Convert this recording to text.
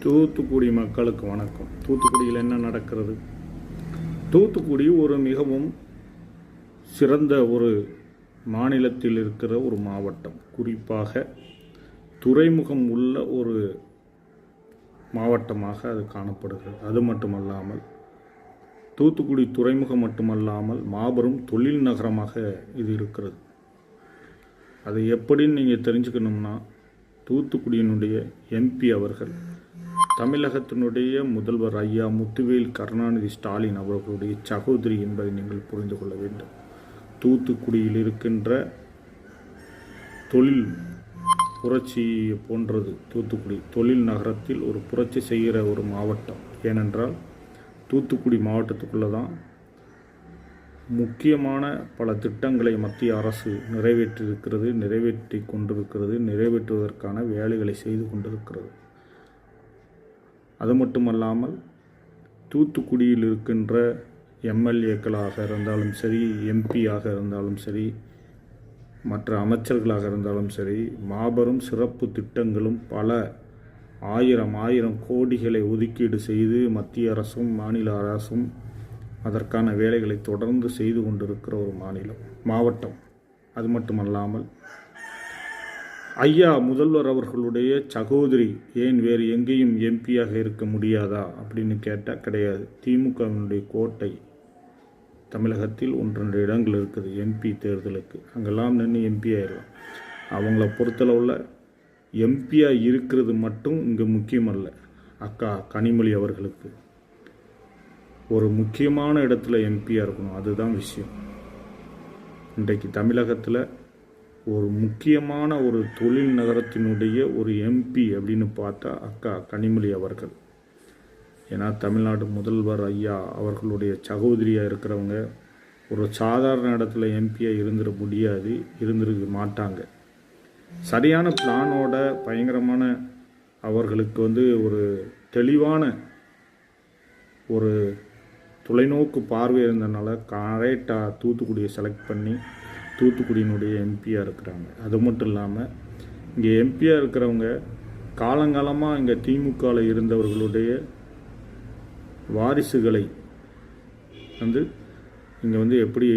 தூத்துக்குடி மக்களுக்கு வணக்கம். தூத்துக்குடியில் என்ன நடக்கிறது? தூத்துக்குடி ஒரு மிகவும் சிறந்த ஒரு மாநிலத்தில் இருக்கிற ஒரு மாவட்டம். குறிப்பாக துறைமுகம் உள்ள ஒரு மாவட்டமாக அது காணப்படுகிறது. அது மட்டுமல்லாமல் தூத்துக்குடி துறைமுகம் மட்டுமல்லாமல் மாபெரும் தொழில் நகரமாக இது இருக்கிறது. அது எப்படின்னு நீங்கள் தெரிஞ்சுக்கணும்னா, தூத்துக்குடியினுடைய எம்பி அவர்கள் தமிழகத்தினுடைய முதல்வர் ஐயா முத்துவேல் கருணாநிதி ஸ்டாலின் அவர்களுடைய சகோதரி என்பதை நீங்கள் புரிந்து கொள்ள வேண்டும். தூத்துக்குடியில் இருக்கின்ற தொழில் புரட்சி போன்றது. தூத்துக்குடி தொழில் நகரத்தில் ஒரு புரட்சி செய்கிற ஒரு மாவட்டம். ஏனென்றால் தூத்துக்குடி மாவட்டத்துக்குள்ளே தான் முக்கியமான பல திட்டங்களை மத்திய அரசு நிறைவேற்றியிருக்கிறது, நிறைவேற்றி கொண்டிருக்கிறது, நிறைவேற்றுவதற்கான வேலைகளை செய்து கொண்டிருக்கிறது. அது மட்டுமல்லாமல் தூத்துக்குடியில் இருக்கின்ற எம்எல்ஏக்களாக இருந்தாலும் சரி, எம்பியாக இருந்தாலும் சரி, மற்ற அமைச்சர்களாக இருந்தாலும் சரி, மாபெரும் சிறப்பு திட்டங்களும் பல ஆயிரம் கோடிகளை ஒதுக்கீடு செய்து மத்திய அரசும் மாநில அரசும் அதற்கான வேலைகளை தொடர்ந்து செய்து கொண்டிருக்கிற ஒரு மாவட்டம். அது மட்டுமல்லாமல் ஐயா முதல்வர் அவர்களுடைய சகோதரி ஏன் வேறு எங்கேயும் எம்பியாக இருக்க முடியாதா அப்படின்னு கேட்டால் கிடையாது. திமுகவினுடைய கோட்டை தமிழகத்தில் 1-2 இடங்கள் இருக்குது எம்பி தேர்தலுக்கு. அங்கெல்லாம் நின்று எம்பி ஆயிடலாம். அவங்கள பொறுத்தளவில் எம்பியாக இருக்கிறது மட்டும் இங்கே முக்கியமல்ல. அக்கா கனிமொழி அவர்களுக்கு ஒரு முக்கியமான இடத்துல எம்பியாக இருக்கணும், அதுதான் விஷயம். இன்றைக்கு தமிழகத்தில் ஒரு முக்கியமான ஒரு தொழில் நகரத்தினுடைய ஒரு எம்பி அப்படின்னு பார்த்தா அக்கா கனிமொழி அவர்கள். ஏன்னா தமிழ்நாடு முதல்வர் ஐயா அவர்களுடைய சகோதரியாக இருக்கிறவங்க ஒரு சாதாரண இடத்துல எம்பியாக இருந்துட முடியாது, இருந்திருக்க மாட்டாங்க. சரியான பிளானோட பயங்கரமான அவர்களுக்கு ஒரு தெளிவான ஒரு தொலைநோக்கு பார்வை இருந்ததுனால கரெக்டாக தூத்துக்குடியை செலக்ட் பண்ணி தூத்துக்குடியினுடைய எம்பியாக இருக்கிறாங்க. அது மட்டும் இல்லாமல் இங்கே எம்பியாக இருக்கிறவங்க காலங்காலமாக இங்கே திமுகவில் இருந்தவர்களுடைய வாரிசுகளை இங்கே எப்படி